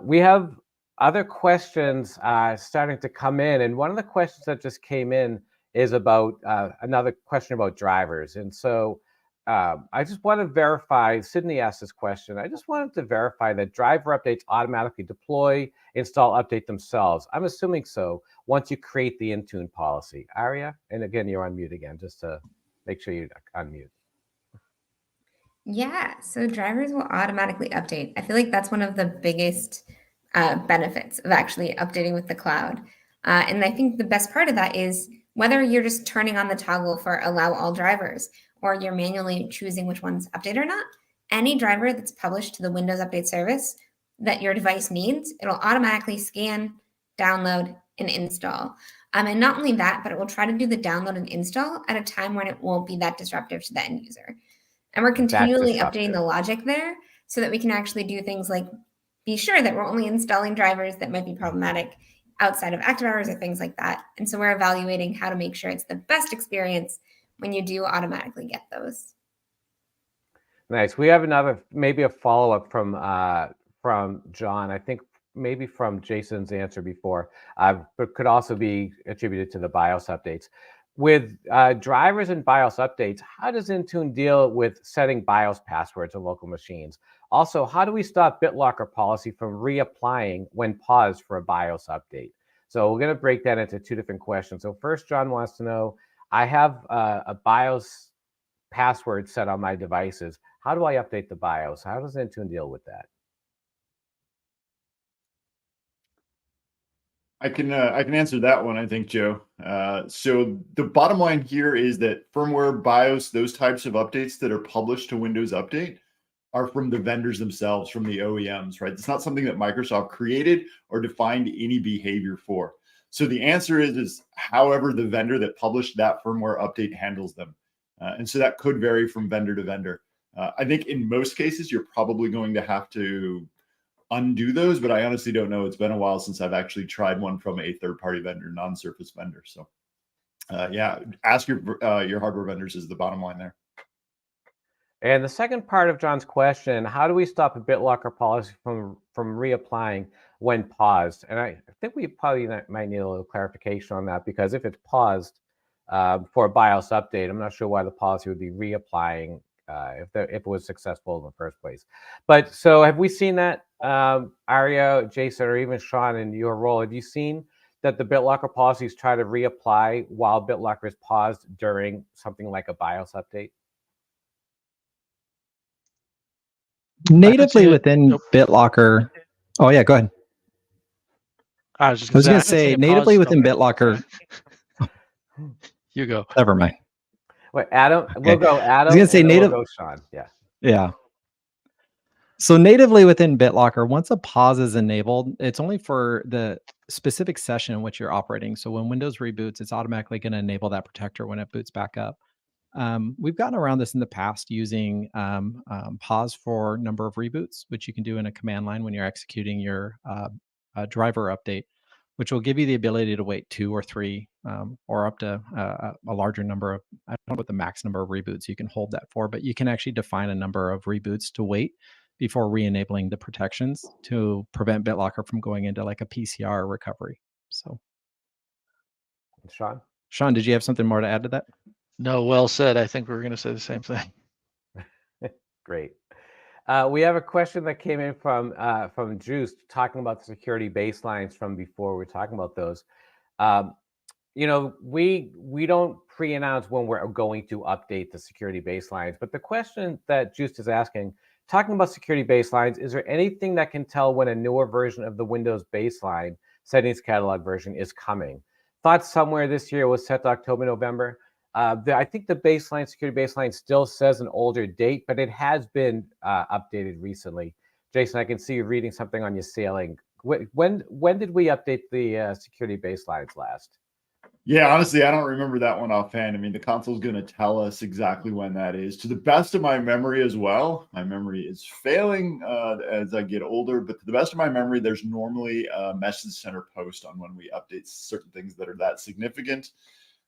We have other questions starting to come in. And one of the questions that just came in is about another question about drivers. And so I just want to verify, Sydney asked this question. I just wanted to verify that driver updates automatically deploy, install, update themselves. I'm assuming so once you create the Intune policy. Aria, and again, you're on mute again, just to make sure you unmute. Yeah, so drivers will automatically update. I feel like that's one of the biggest benefits of actually updating with the cloud. And I think the best part of that is whether you're just turning on the toggle for allow all drivers, or you're manually choosing which ones update or not, any driver that's published to the Windows Update service that your device needs, it'll automatically scan, download, and install. And not only that, but it will try to do the download and install at a time when it won't be that disruptive to the end user. And we're continually updating the logic there so that we can actually do things like be sure that we're only installing drivers that might be problematic outside of active hours or things like that. And so we're evaluating how to make sure it's the best experience when you do automatically get those. Nice. We have another, maybe a follow-up from John. I think maybe from Jason's answer before, but could also be attributed to the BIOS updates. With drivers and BIOS updates, how does Intune deal with setting BIOS passwords on local machines? Also, how do we stop BitLocker policy from reapplying when paused for a BIOS update? So we're going to break that into two different questions. So first, John wants to know, I have a BIOS password set on my devices. How do I update the BIOS? How does Intune deal with that? I can answer that one, I think, Joe. So the bottom line here is that firmware, BIOS, those types of updates that are published to Windows Update are from the vendors themselves, from the OEMs, right? It's not something that Microsoft created or defined any behavior for. So the answer is however the vendor that published that firmware update handles them. And so that could vary from vendor to vendor. I think in most cases, you're probably going to have to undo those, but I honestly don't know. It's been a while since I've actually tried one from a third-party vendor, non-Surface vendor. So yeah, ask your hardware vendors is the bottom line there. And the second part of John's question, how do we stop a BitLocker policy from reapplying when paused? And I think we probably might need a little clarification on that, because if it's paused for a BIOS update, I'm not sure why the policy would be reapplying if it was successful in the first place. But so have we seen that, Aria, Jason, or even Sean, in your role, have you seen that the BitLocker policies try to reapply while BitLocker is paused during something like a BIOS update? natively within BitLocker. Oh yeah, go ahead. I was just I was going going to say natively within BitLocker. You go. Never mind. Wait, Adam. Okay. We'll go Adam. I was going to say and then native. We'll go Sean. Yeah. Yeah. So natively within BitLocker, once a pause is enabled, it's only for the specific session in which you're operating. So when Windows reboots, it's automatically going to enable that protector when it boots back up. We've gotten around this in the past using pause for number of reboots, which you can do in a command line when you're executing your driver update, which will give you the ability to wait 2 or 3 or up to a larger number of, I don't know what the max number of reboots you can hold that for, but you can actually define a number of reboots to wait before re-enabling the protections to prevent BitLocker from going into like a PCR recovery. So, Sean, did you have something more to add to that? No, well said. I think we were going to say the same thing. Great. We have a question that came in from Juice talking about the security baselines from before. We're talking about those. You know, we don't pre-announce when we're going to update the security baselines, but the question that Juice is asking, talking about security baselines, is there anything that can tell when a newer version of the Windows baseline settings catalog version is coming? Thought somewhere this year was set to October, November. I think the baseline, security baseline still says an older date, but it has been updated recently. Jason, I can see you reading something on your sailing. When did we update the security baselines last? Yeah, honestly, I don't remember that one offhand. I mean, the console's going to tell us exactly when that is. To the best of my memory as well, my memory is failing as I get older, but to the best of my memory, there's normally a message center post on when we update certain things that are that significant.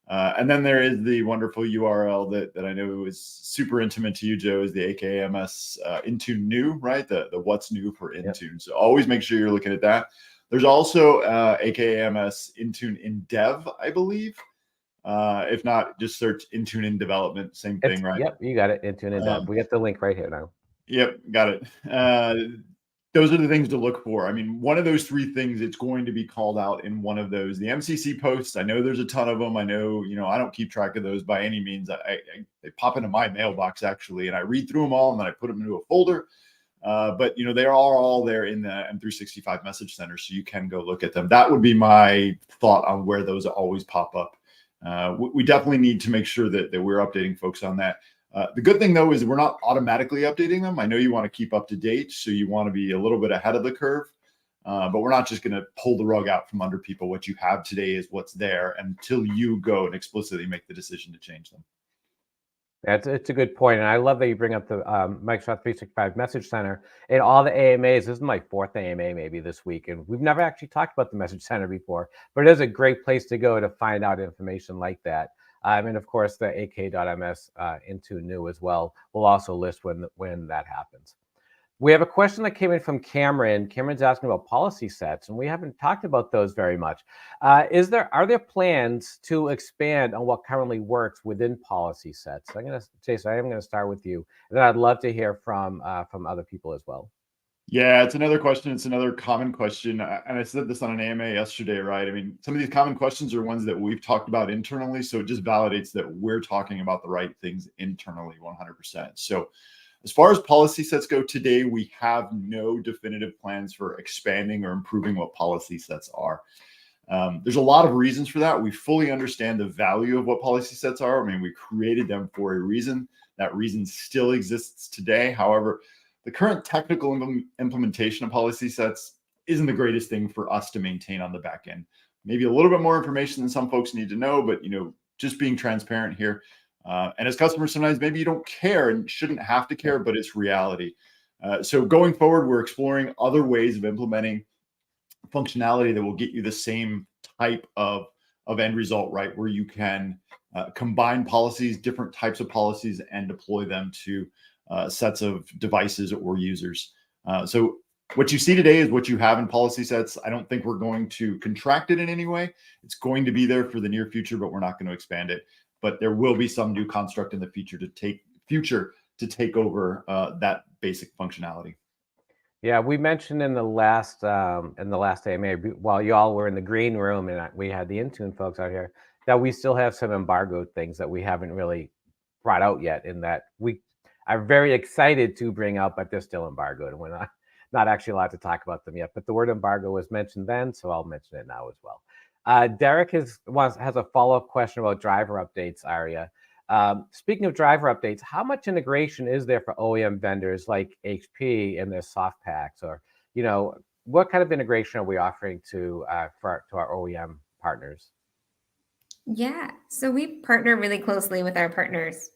And then there is the wonderful URL that I know is super intimate to you, Joe, is the AKMS Intune New, right? The what's new for Intune. Yep. So always make sure you're looking at that. There's also AKMS Intune in Dev, I believe. If not, just search Intune in Development. Same thing, right? Yep, you got it. Intune in Dev. We got the link right here now. Yep, got it. Those are the things to look for. I mean, one of those 3 things, it's going to be called out in one of those. The MCC posts, I know there's a ton of them. I know, I don't keep track of those by any means. They pop into my mailbox, actually, and I read through them all, and then I put them into a folder. But, they are all there in the M365 Message Center, so you can go look at them. That would be my thought on where those always pop up. We definitely need to make sure that we're updating folks on that. The good thing, though, is we're not automatically updating them. I know you want to keep up to date, so you want to be a little bit ahead of the curve, but we're not just going to pull the rug out from under people. What you have today is what's there until you go and explicitly make the decision to change them. It's a good point, and I love that you bring up the Microsoft 365 Message Center and all the AMAs. This is my 4th AMA maybe this week, and we've never actually talked about the Message Center before, but it is a great place to go to find out information like that. And of course, the ak.ms Intune New as well will also list when that happens. We have a question that came in from Cameron. Cameron's asking about policy sets, and we haven't talked about those very much. Are there plans to expand on what currently works within policy sets? Jason, I am going to start with you, and then I'd love to hear from other people as well. Yeah, it's another question. It's another common question. And I said this on an AMA yesterday, right? I mean, some of these common questions are ones that we've talked about internally. So it just validates that we're talking about the right things internally 100%. So as far as policy sets go today, we have no definitive plans for expanding or improving what policy sets are. There's a lot of reasons for that. We fully understand the value of what policy sets are. I mean, we created them for a reason. That reason still exists today. However, the current technical implementation of policy sets isn't the greatest thing for us to maintain on the back end. Maybe a little bit more information than some folks need to know, but just being transparent here. And as customers, sometimes maybe you don't care and shouldn't have to care, but it's reality. So going forward, we're exploring other ways of implementing functionality that will get you the same type of end result, right? Where you can combine policies, different types of policies, and deploy them to sets of devices or users. So what you see today is what you have in policy sets. I don't think we're going to contract it in any way. It's going to be there for the near future, but we're not going to expand it. But there will be some new construct in the future to take over that basic functionality. Yeah, we mentioned in the last AMA, while you all were in the green room and we had the Intune folks out here, that we still have some embargoed things that we haven't really brought out yet. In that are very excited to bring up, but they're still embargoed, and we're not actually allowed to talk about them yet. But the word embargo was mentioned then, so I'll mention it now as well. Derek has a follow-up question about driver updates, Arya. Speaking of driver updates, how much integration is there for OEM vendors like HP and their softpaqs, or what kind of integration are we offering to our OEM partners? Yeah, so we partner really closely with our partners.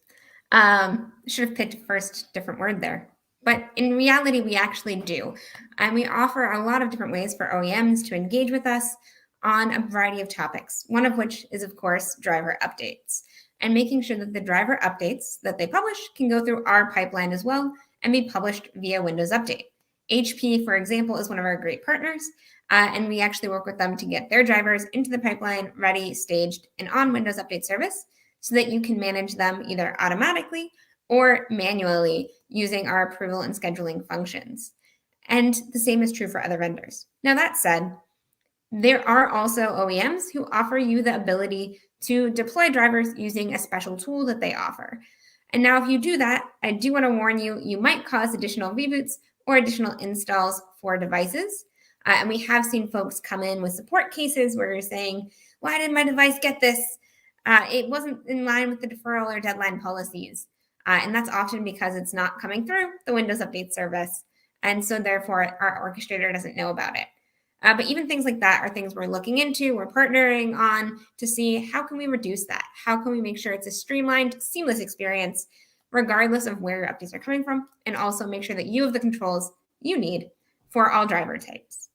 Should have picked first different word there. But in reality, we actually do. And we offer a lot of different ways for OEMs to engage with us on a variety of topics, one of which is, of course, driver updates, and making sure that the driver updates that they publish can go through our pipeline as well and be published via Windows Update. HP, for example, is one of our great partners, and we actually work with them to get their drivers into the pipeline, ready, staged, and on Windows Update service so that you can manage them either automatically or manually using our approval and scheduling functions. And the same is true for other vendors. Now, that said, there are also OEMs who offer you the ability to deploy drivers using a special tool that they offer. And now, if you do that, I do want to warn you, you might cause additional reboots or additional installs for devices. And we have seen folks come in with support cases where you're saying, why did my device get this? It wasn't in line with the deferral or deadline policies. And that's often because it's not coming through the Windows Update service. And so therefore, our orchestrator doesn't know about it. But even things like that are things we're looking into, we're partnering on to see how can we reduce that? How can we make sure it's a streamlined, seamless experience, regardless of where your updates are coming from, and also make sure that you have the controls you need for all driver types.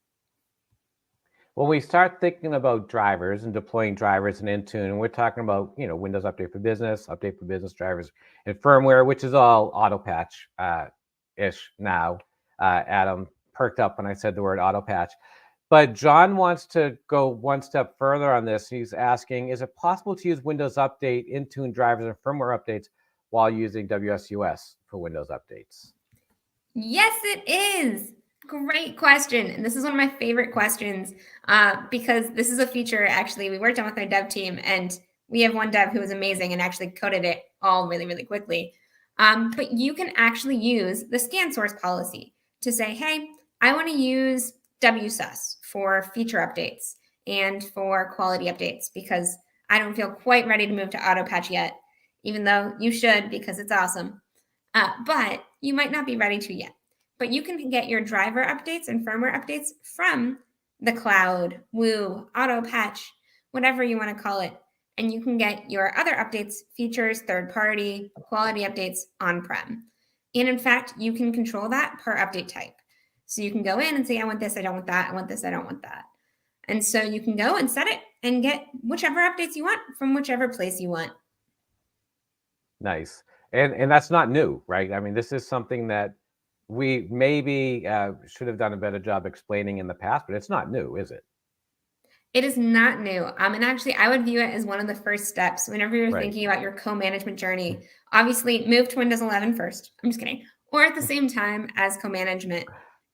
When we start thinking about drivers and deploying drivers in Intune, we're talking about Windows Update for Business drivers, and firmware, which is all Autopatch ish now. Adam perked up when I said the word Autopatch. But John wants to go one step further on this. He's asking, is it possible to use Windows Update, Intune drivers, and firmware updates while using WSUS for Windows updates? Yes, it is. Great question. And this is one of my favorite questions because this is a feature actually we worked on with our dev team, and we have one dev who was amazing and actually coded it all really, really quickly. But you can actually use the scan source policy to say, hey, I want to use WSUS for feature updates and for quality updates because I don't feel quite ready to move to Autopatch yet, even though you should because it's awesome. But you might not be ready to yet. But you can get your driver updates and firmware updates from the cloud, Woo, Autopatch, whatever you want to call it. And you can get your other updates, features, third-party, quality updates on-prem. And in fact, you can control that per update type. So you can go in and say, I want this, I don't want that, I want this, I don't want that. And so you can go and set it and get whichever updates you want from whichever place you want. Nice. And that's not new, right? I mean, this is something that we maybe should have done a better job explaining in the past, but it's not new, is it? It is not new. And actually, I would view it as one of the first steps whenever you're thinking about your co-management journey. Obviously, move to Windows 11 first. I'm just kidding. Or at the same time as co-management.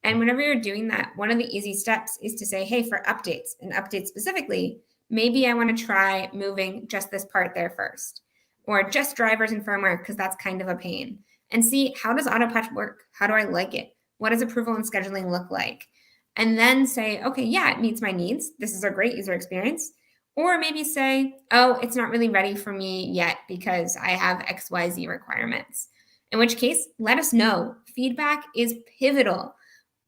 And whenever you're doing that, one of the easy steps is to say, hey, for updates and updates specifically, maybe I want to try moving just this part there first, or just drivers and firmware because that's kind of a pain. And see, how does Autopatch work? How do I like it? What does approval and scheduling look like? And then say, okay, yeah, it meets my needs. This is a great user experience. Or maybe say, oh, it's not really ready for me yet because I have XYZ requirements. In which case, let us know. Feedback is pivotal.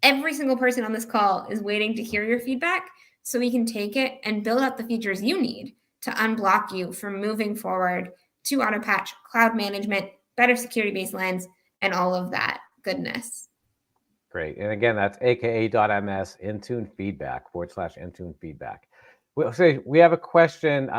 Every single person on this call is waiting to hear your feedback so we can take it and build out the features you need to unblock you from moving forward to Autopatch, cloud management, better security baselines, and all of that goodness. Great. And again, that's aka.ms Intune feedback /Intune feedback. We have a question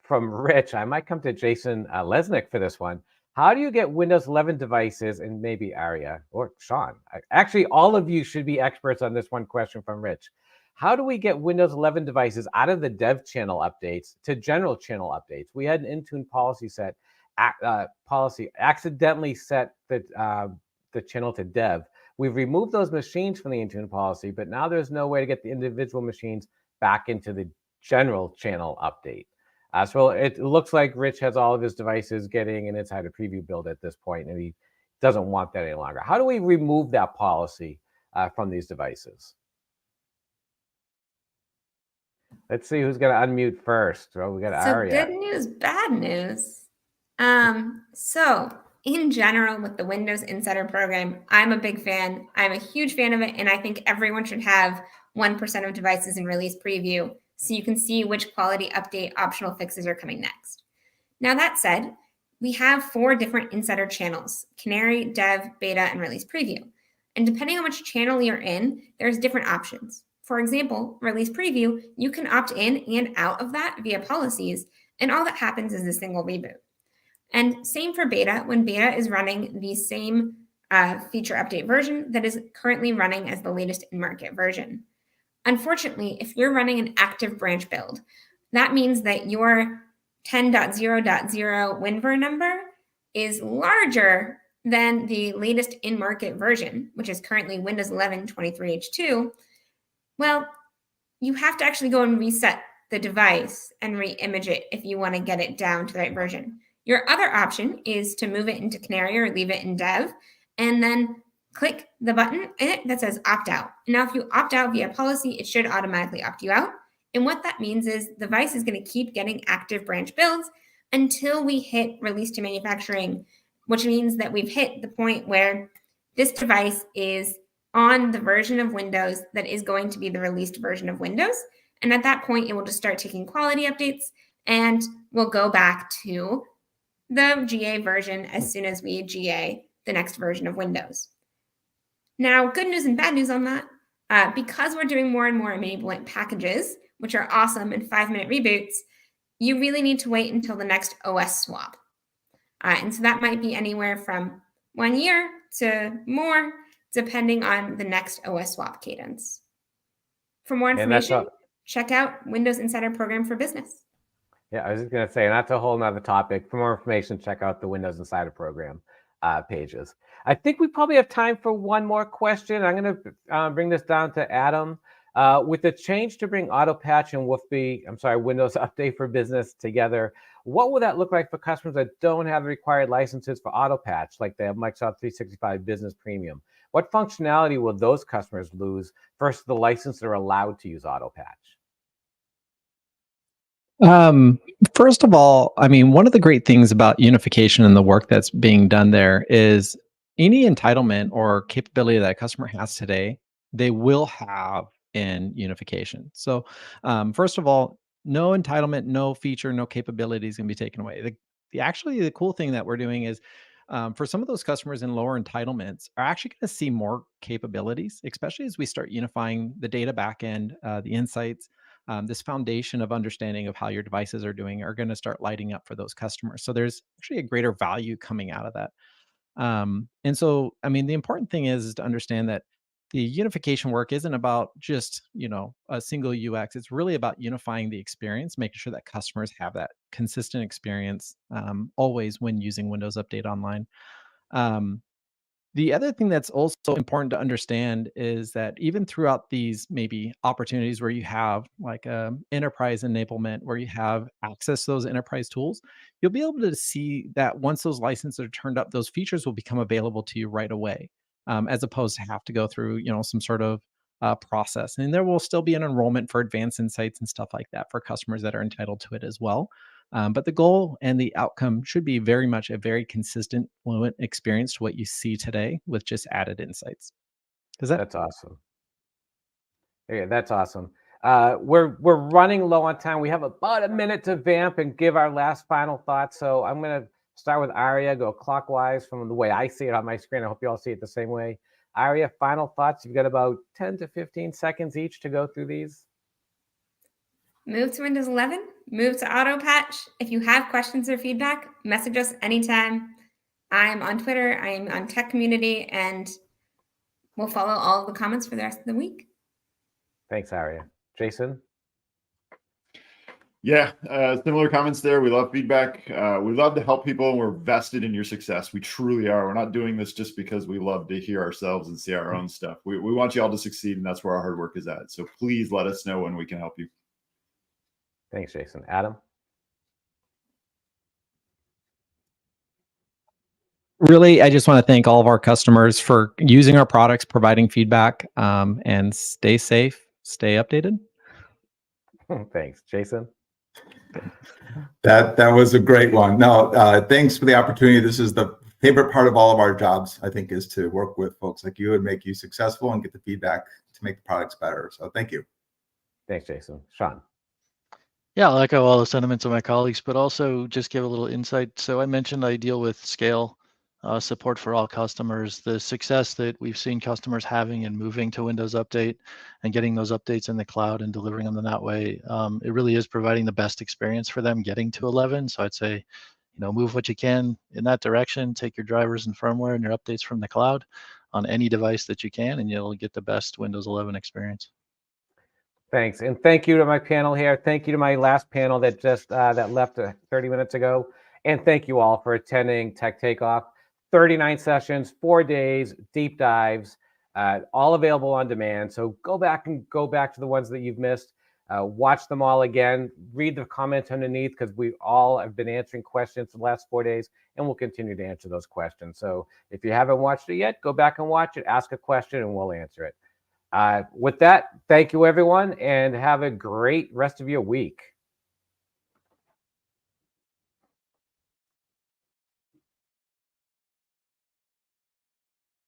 from Rich. I might come to Jason Lesnick for this one. How do you get Windows 11 devices, and maybe Arya or Sean? Actually, all of you should be experts on this one question from Rich. How do we get Windows 11 devices out of the dev channel updates to general channel updates? We had an Intune policy accidentally set the channel to dev. We've removed those machines from the Intune policy, but now there's no way to get the individual machines back into the general channel update. So it looks like Rich has all of his devices getting an insider preview build at this point, and doesn't want that any longer. How do we remove that policy from these devices? Let's see who's going to unmute first. Well, we got Aria. So good news, bad news. So in general, with the Windows Insider program, I'm a big fan. I'm a huge fan of it, and I think everyone should have 1% of devices in release preview so you can see which quality update optional fixes are coming next. Now, that said, we have 4 different insider channels: Canary, Dev, Beta, and Release Preview. And depending on which channel you're in, there's different options. For example, Release Preview, you can opt in and out of that via policies, and all that happens is a single reboot. And same for Beta, when Beta is running the same feature update version that is currently running as the latest in-market version. Unfortunately, if you're running an active branch build, that means that your 10.0.0 WinVer number is larger than the latest in-market version, which is currently Windows 11 23H2. Well, you have to actually go and reset the device and re-image it if you want to get it down to the right version. Your other option is to move it into Canary or leave it in Dev, and then click the button in it that says opt out. Now, if you opt out via policy, it should automatically opt you out. And what that means is the device is going to keep getting active branch builds until we hit release to manufacturing, which means that we've hit the point where this device is on the version of Windows that is going to be the released version of Windows. And at that point, it will just start taking quality updates, and we'll go back to the GA version as soon as we GA the next version of Windows. Now, good news and bad news on that. Because we're doing more and more enablement packages, which are awesome and 5-minute reboots, you really need to wait until the next OS swap. And so that might be anywhere from 1 year to more, depending on the next OS swap cadence. For more information, check out Windows Insider Program for Business. Yeah, I was just going to say, and that's a whole nother topic. For more information, check out the Windows Insider Program pages. I think we probably have time for one more question. I'm going to bring this down to Adam. With the change to bring Autopatch and Windows Update for Business together, what will that look like for customers that don't have the required licenses for Autopatch, like they have Microsoft 365 Business Premium? What functionality will those customers lose versus the license that are allowed to use Autopatch? First of all, I mean, one of the great things about unification and the work that's being done there is any entitlement or capability that a customer has today, they will have in unification. So first of all, no entitlement, no feature, no capability is going to be taken away. The cool thing that we're doing is for some of those customers in lower entitlements are actually going to see more capabilities, especially as we start unifying the data backend, the insights. This foundation of understanding of how your devices are doing are going to start lighting up for those customers. So there's actually a greater value coming out of that. And so, I mean, the important thing is to understand that the unification work isn't about just, a single UX. It's really about unifying the experience, making sure that customers have that consistent experience always when using Windows Update Online. The other thing that's also important to understand is that even throughout these maybe opportunities where you have like enterprise enablement, where you have access to those enterprise tools, you'll be able to see that once those licenses are turned up, those features will become available to you right away, as opposed to have to go through, some sort of process. And there will still be an enrollment for advanced insights and stuff like that for customers that are entitled to it as well. But the goal and the outcome should be very much a very consistent, fluent experience to what you see today with just added insights. That's awesome. Yeah, that's awesome. We're running low on time. We have about a minute to vamp and give our last final thoughts. So I'm going to start with Aria, go clockwise from the way I see it on my screen. I hope you all see it the same way. Aria, final thoughts. You've got about 10 to 15 seconds each to go through these. Move to Windows 11, move to Autopatch. If you have questions or feedback, message us anytime. I'm on Twitter, I'm on Tech Community, and we'll follow all of the comments for the rest of the week. Thanks, Aria. Jason? Yeah, similar comments there. We love feedback. We love to help people, and we're vested in your success. We truly are. We're not doing this just because we love to hear ourselves and see our own stuff. We want you all to succeed, and that's where our hard work is at. So please let us know when we can help you. Thanks, Jason. Adam? Really, I just want to thank all of our customers for using our products, providing feedback, and stay safe, stay updated. Thanks, Jason. That was a great one. No, thanks for the opportunity. This is the favorite part of all of our jobs, I think, is to work with folks like you and make you successful and get the feedback to make the products better. So thank you. Thanks, Jason. Sean. Yeah, I'll echo all the sentiments of my colleagues, but also just give a little insight. So I mentioned I deal with scale support for all customers. The success that we've seen customers having in moving to Windows Update and getting those updates in the cloud and delivering them in that way, it really is providing the best experience for them getting to 11. So I'd say, move what you can in that direction. Take your drivers and firmware and your updates from the cloud on any device that you can, and you'll get the best Windows 11 experience. Thanks, and thank you to my panel here. Thank you to my last panel that just that left 30 minutes ago, and thank you all for attending Tech Takeoff. 39 sessions, 4 days, deep dives, all available on demand. So go back to the ones that you've missed. Watch them all again. Read the comments underneath, because we all have been answering questions the last 4 days, and we'll continue to answer those questions. So if you haven't watched it yet, go back and watch it. Ask a question, and we'll answer it. With that, thank you, everyone, and have a great rest of your week.